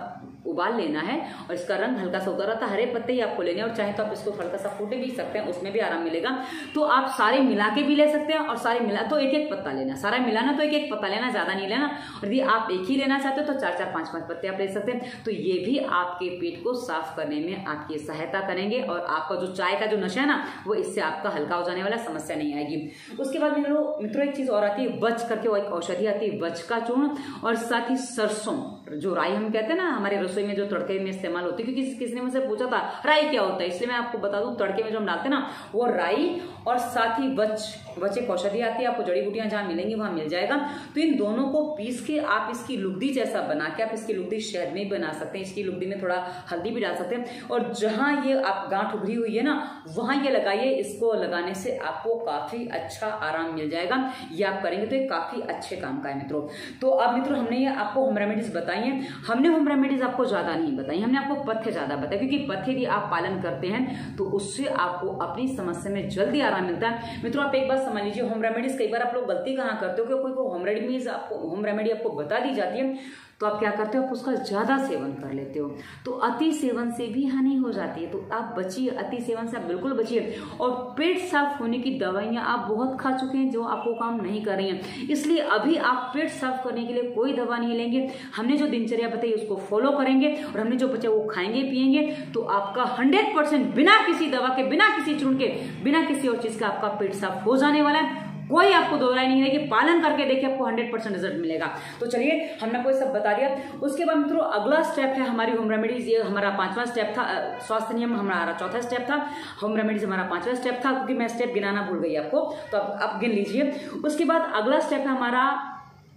उबाल लेना है, और इसका रंग हल्का सा उतर आता है, हरे पत्ते ही आपको लेने हैं, और चाहे तो आप इसको हल्का सा फूटे भी सकते हैं, उसमें भी आराम मिलेगा। तो आप सारे मिला के भी ले सकते हैं, और सारे मिला तो एक एक पत्ता लेना, सारा मिलाना तो एक एक पत्ता लेना, ज्यादा नहीं लेना। और यदि आप एक ही लेना चाहते हो तो 4-4, 5-5 पत्ते आप ले सकते हैं। तो ये भी आपके पेट को साफ करने में आपकी सहायता करेंगे, और आपका जो चाय का जो नशा है ना, वो इससे आपका हल्का हो जाने वाला, समस्या नहीं आएगी। उसके बाद मित्रों एक चीज और आती है, बच करके वो एक औषधि आती है, बच का चूर्ण, और साथ ही सरसों, जो राई हम कहते हैं ना, हमारे रसोई में जो तड़के में इस्तेमाल होती है, क्योंकि किसी ने मुझसे पूछा था राई क्या होता है, इसलिए मैं आपको बता दूं, तड़के में जो हम डालते हैं ना, वो राई और साथ ही बच एक औषधि आती है, आपको जड़ी बूटियां जहां मिलेंगी वहां मिल जाएगा। तो इन दोनों को पीस के आप इसकी लुगदी जैसा बना के, आप इसकी लुगदी शहद में बना सकते हैं, इसकी लुगदी में थोड़ा हल्दी भी डाल सकते हैं, और जहां ये आप गांठ उभरी हुई है ना, वहां ये लगाइए। इसको लगाने से आपको काफी अच्छा आराम मिल जाएगा, ये आप करेंगे तो ये काफी अच्छे काम का है मित्रों। तो अब मित्रों, हमने ये आपको होम रेमेडीज बताई है, हमने होम रेमेडीज आपको ज्यादा नहीं बताई, हमने आपको पथ्य ज्यादा बताया, क्योंकि पथ्य यदि आप पालन करते हैं तो उससे आपको अपनी समस्या में जल्दी आराम मिलता है। मित्रों, आप एक बात समझ लीजिए, होम रेमेडीज कई बार आप लोग गलती कहाँ करते हो कि कोई होम रेमेडी आपको बता दी जाती है, तो आप क्या करते हो, आप उसका ज्यादा सेवन कर लेते हो, तो अति सेवन से भी हानि हो जाती है। तो आप बचिए, अति सेवन से आप बिल्कुल बचिए। और पेट साफ होने की दवाइयां आप बहुत खा चुके हैं जो आपको काम नहीं कर रही हैं, इसलिए अभी आप पेट साफ करने के लिए कोई दवा नहीं लेंगे। हमने जो दिनचर्या बताई उसको फॉलो करेंगे, और हमने जो बचा वो खाएंगे पिएंगे, तो आपका 100% बिना किसी दवा के, बिना किसी चूर्ण के, बिना किसी और चीज का आपका पेट साफ हो जाने वाला है। कोई आपको दो राय नहीं है कि पालन करके देखिए, आपको 100% रिजल्ट मिलेगा। तो चलिए, हमने आपको सब बता दिया। उसके बाद मित्रों, अगला स्टेप है हमारी होम रेमेडीज। ये हमारा 5वां स्टेप था, स्वास्थ्य नियम हमारा 4था स्टेप था, होम रेमेडीज हमारा 5वां स्टेप था, क्योंकि मैं स्टेप गिनाना भूल गई आपको, तो अब गिन लीजिए। उसके बाद अगला स्टेप है हमारा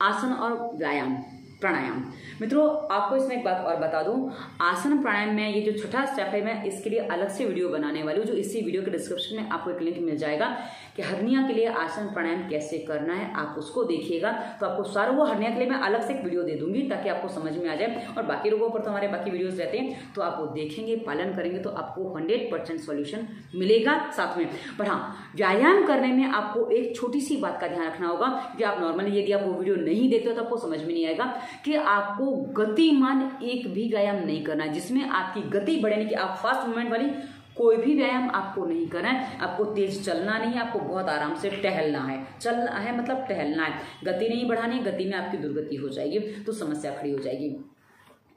आसन और व्यायाम, प्राणायाम। मित्रों, आपको इसमें एक बात और बता दूं, आसन प्राणायाम में ये जो छठा स्टेप है, मैं इसके लिए अलग से वीडियो बनाने वाली हूँ, जो इसी वीडियो के डिस्क्रिप्शन में आपको एक लिंक मिल जाएगा कि हर्निया के लिए आसन प्राणायाम कैसे करना है, आप उसको देखिएगा। तो आपको सारा वो हर्निया के लिए मैं अलग से एक वीडियो दे दूंगी, ताकि आपको समझ में आ जाए। और बाकी रोगों पर तो हमारे बाकी वीडियोस रहते हैं, तो आप वो देखेंगे, पालन करेंगे, तो आपको 100% सॉल्यूशन मिलेगा साथ में। पर हाँ, व्यायाम करने में आपको एक छोटी सी बात का ध्यान रखना होगा, कि आप नॉर्मली यदि आप वो वीडियो नहीं देखते हो तो आपको समझ में नहीं आएगा कि आपको गतिमान एक भी व्यायाम नहीं करना है, जिसमें आपकी गति बढ़ने की, आप फास्ट मूवमेंट वाली कोई भी व्यायाम आपको नहीं करना है। आपको तेज चलना नहीं है, आपको बहुत आराम से टहलना है। चलना है मतलब टहलना है, गति नहीं बढ़ानी, गति में आपकी दुर्गति हो जाएगी, तो समस्या खड़ी हो जाएगी।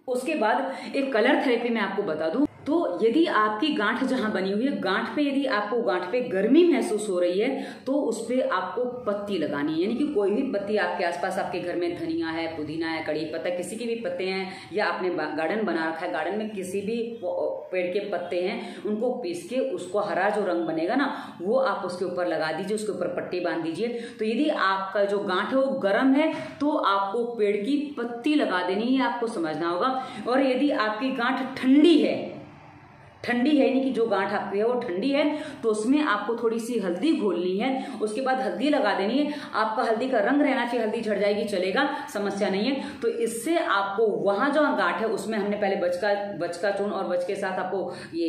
उसके बाद एक कलर थेरेपी मैं आपको बता दूं, तो यदि आपकी गांठ जहां बनी हुई है, गांठ पे यदि आपको गांठ पे गर्मी महसूस हो रही है, तो उस पर आपको पत्ती लगानी है। यानी कि कोई भी पत्ती आपके आसपास, आपके घर में धनिया है, पुदीना है, कड़ी पत्ता, किसी के भी पत्ते हैं, या आपने गार्डन बना रखा है, गार्डन में किसी भी पेड़ के पत्ते हैं, उनको पीस के उसको हरा जो रंग बनेगा ना, वो आप उसके ऊपर लगा दीजिए, उसके ऊपर पट्टी बांध दीजिए। तो यदि आपका जो गांठ है वो गर्म है, तो आपको पेड़ की पत्ती लगा देनी है, आपको समझना होगा। और यदि आपकी गांठ ठंडी है, ठंडी है, नहीं कि जो गांठ आपकी है वो ठंडी है, तो उसमें आपको थोड़ी सी हल्दी घोलनी है, उसके बाद हल्दी लगा देनी है। आपका हल्दी का रंग रहना चाहिए, हल्दी झड़ जाएगी चलेगा, समस्या नहीं है। तो इससे आपको वहां जो गांठ है उसमें हमने पहले बचका चूर्ण और बच के साथ आपको ये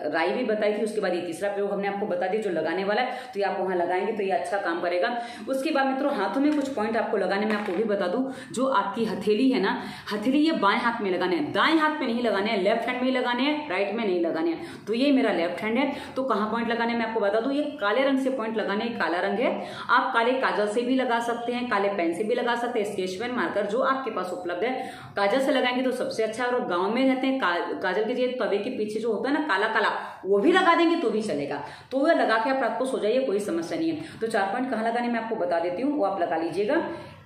राई भी बताई थी। उसके बाद ये तीसरा प्रयोग हमने आपको बता दिया जो लगाने वाला है, तो ये आप वहां लगाएंगे तो ये अच्छा काम करेगा। उसके बाद मित्रों हाथों में कुछ पॉइंट आपको लगाने में आपको भी बता दूं, जो आपकी हथेली है ना, हथेली ये बाएं हाथ में लगाने हैं, दाएं हाथ में नहीं लगाने हैं, लेफ्ट हैंड में ही लगाने हैं, राइट में नहीं लगाने हैं। तो ये मेरा लेफ्ट हैंड है, तो कहां पॉइंट लगाने में आपको बता दूं, ये काले रंग से पॉइंट लगाने, काला रंग है, आप काले काजल से भी लगा सकते हैं, काले पेन से भी लगा सकते हैं, स्केच पेन मार्कर जो आपके पास उपलब्ध है। काजल से लगाएंगे तो सबसे अच्छा है, और गांव में रहते हैं काजल के जो तवे के पीछे जो होता है ना काला काला, वो भी लगा देंगे तो भी चलेगा। तो वो लगा के आप रात को सो जाइए, कोई समस्या नहीं है। तो 4 पॉइंट कहाँ लगाने मैं आपको बता देती हूँ, वो आप लगा लीजिएगा।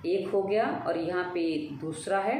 एक हो गया, और यहाँ पे दूसरा है,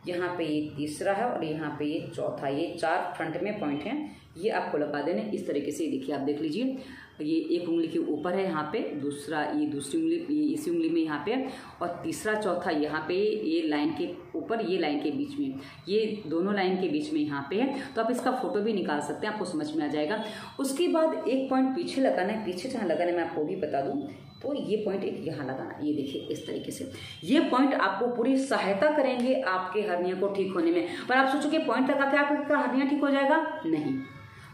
यहाँ पे ये तीसरा है, और यहाँ पे ये चौथा। ये 4 फ्रंट में पॉइंट हैं, ये आपको लगा देने इस तरीके से। देखिए आप देख लीजिए, ये एक उंगली के ऊपर है यहाँ पे, दूसरा ये दूसरी उंगली, ये इसी उंगली में यहाँ पे, और तीसरा चौथा यहाँ पे, ये लाइन के ऊपर, ये लाइन के बीच में, ये दोनों लाइन के बीच में यहाँ पे है। तो आप इसका फोटो भी निकाल सकते हैं, आपको समझ में आ जाएगा। उसके बाद एक पॉइंट पीछे लगाना है, पीछे जहाँ लगाना है मैं आपको भी बता दूँ, तो ये पॉइंट एक यहाँ लगाना, ये देखिए इस तरीके से। ये पॉइंट आपको पूरी सहायता करेंगे आपके हर्निया को ठीक होने में। पर आप सोचो कि पॉइंट लगा के आपका हर्निया ठीक हो जाएगा, नहीं,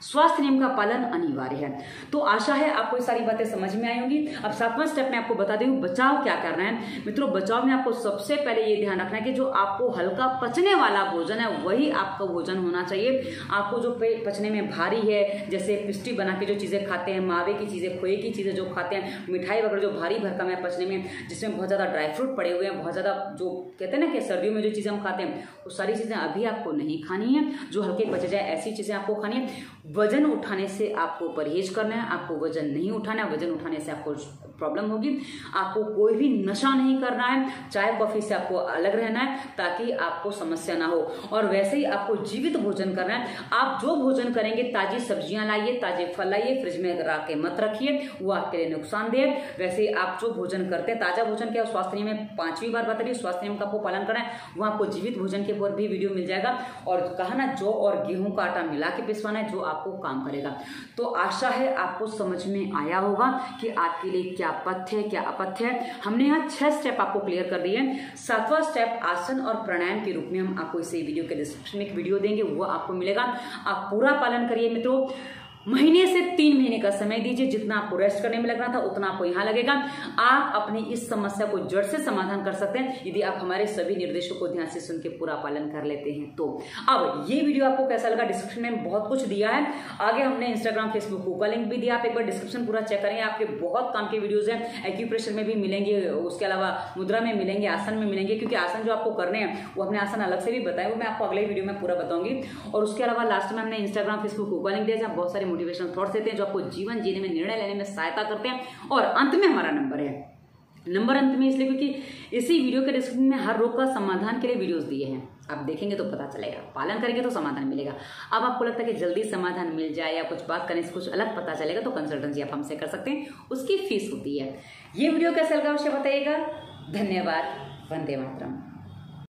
स्वास्थ्य नियम का पालन अनिवार्य है। तो आशा है आपको ये सारी बातें समझ में आई होंगी। अब 7वां स्टेप में आपको बता दूं बचाव क्या करना है। मित्रों बचाव में आपको सबसे पहले ये ध्यान रखना है कि जो आपको हल्का पचने वाला भोजन है वही आपका भोजन होना चाहिए। आपको जो पचने में भारी है, जैसे पिस्टी बना के जो चीजें खाते हैं, मावे की चीजें, खोए की चीजें जो खाते हैं, मिठाई वगैरह जो भारी भरकम है पचने में, जिसमें बहुत ज्यादा ड्राई फ्रूट पड़े हुए हैं, बहुत ज्यादा जो कहते हैं ना कि सर्दियों में जो चीजें हम खाते हैं, वो सारी चीजें अभी आपको नहीं खानी है। जो हल्के पच जाए ऐसी चीजें आपको खानी है। वजन उठाने से आपको परहेज करना है, आपको वजन नहीं उठाना है, वजन उठाने से आपको प्रॉब्लम होगी। आपको कोई भी नशा नहीं करना है, चाय कॉफी से आपको अलग रहना है ताकि आपको समस्या ना हो। और वैसे ही आपको जीवित भोजन करना है। आप जो भोजन करेंगे, ताजी सब्जियां लाइए, ताजे फल लाइए, फ्रिज में रख के मत रखिए, वो आपके लिए नुकसानदेह है। वैसे ही आप जो भोजन करते हैं, ताजा भोजन क्या, स्वास्थ्य नियम में 5वीं बार बता रही, स्वास्थ्य नियम का आपको पालन करना है। वो आपको जीवित भोजन के ऊपर भी वीडियो मिल जाएगा। और कहा ना, जौ और गेहूं का आटा मिला के पिसवाना है, जो आपको काम करेगा। तो आशा है आपको समझ में आया होगा कि आपके लिए क्या पथ्य है, क्या अपथ्य है। हमने यहाँ 6 स्टेप आपको क्लियर कर दिए हैं। 7वां स्टेप आसन और प्राणायाम के रूप में हम आपको इसे वीडियो के डिस्क्रिप्शन में एक वीडियो देंगे, वो आपको मिलेगा। आप पूरा पालन करिए मित्रों। महीने से 3 महीने का समय दीजिए, जितना आपको रेस्ट करने में लग रहा था उतना आपको यहाँ लगेगा। आप अपनी इस समस्या को जड़ से समाधान कर सकते हैं यदि आप हमारे सभी निर्देशों को ध्यान से सुन के पूरा पालन कर लेते हैं। तो अब ये वीडियो आपको कैसा लगा, डिस्क्रिप्शन में बहुत कुछ दिया है। आगे हमने इंस्टाग्राम फेसबुक का लिंक भी दिया, आप एक बार डिस्क्रिप्शन पूरा चेक करेंगे, आपके बहुत काम के वीडियोज हैं। एक्यूप्रेशर में भी मिलेंगे, उसके अलावा मुद्रा में मिलेंगे, आसन में मिलेंगे, क्योंकि आसन जो आपको करने हैं वो हमने आसन अलग से भी बताए, वो मैं आपको अगले वीडियो में पूरा बताऊंगी। और उसके अलावा लास्ट में हमने इंस्टाग्राम फेसबुक का लिंक दिया, जहाँ बहुत सारे मोटिवेशनल थॉट्स देते हैं जो आपको जीवन जीने में, निर्णय लेने में सहायता करते हैं। और अंत में हमारा नंबर है, नंबर अंत में इसलिए क्योंकि इसी वीडियो के डिस्क्रिप्शन में हर रोग का समाधान के लिए वीडियोस दिए हैं। आप देखेंगे तो पता चलेगा, पालन करेंगे तो समाधान मिलेगा। अब आपको लगता है कि जल्दी समाधान मिल जाए या कुछ बात करने से कुछ अलग पता चलेगा, तो कंसल्टेंसी आप हमसे कर सकते हैं, उसकी फीस होती है। ये वीडियो कैसा लगा अवश्य बताइएगा। धन्यवाद। वंदे मातरम।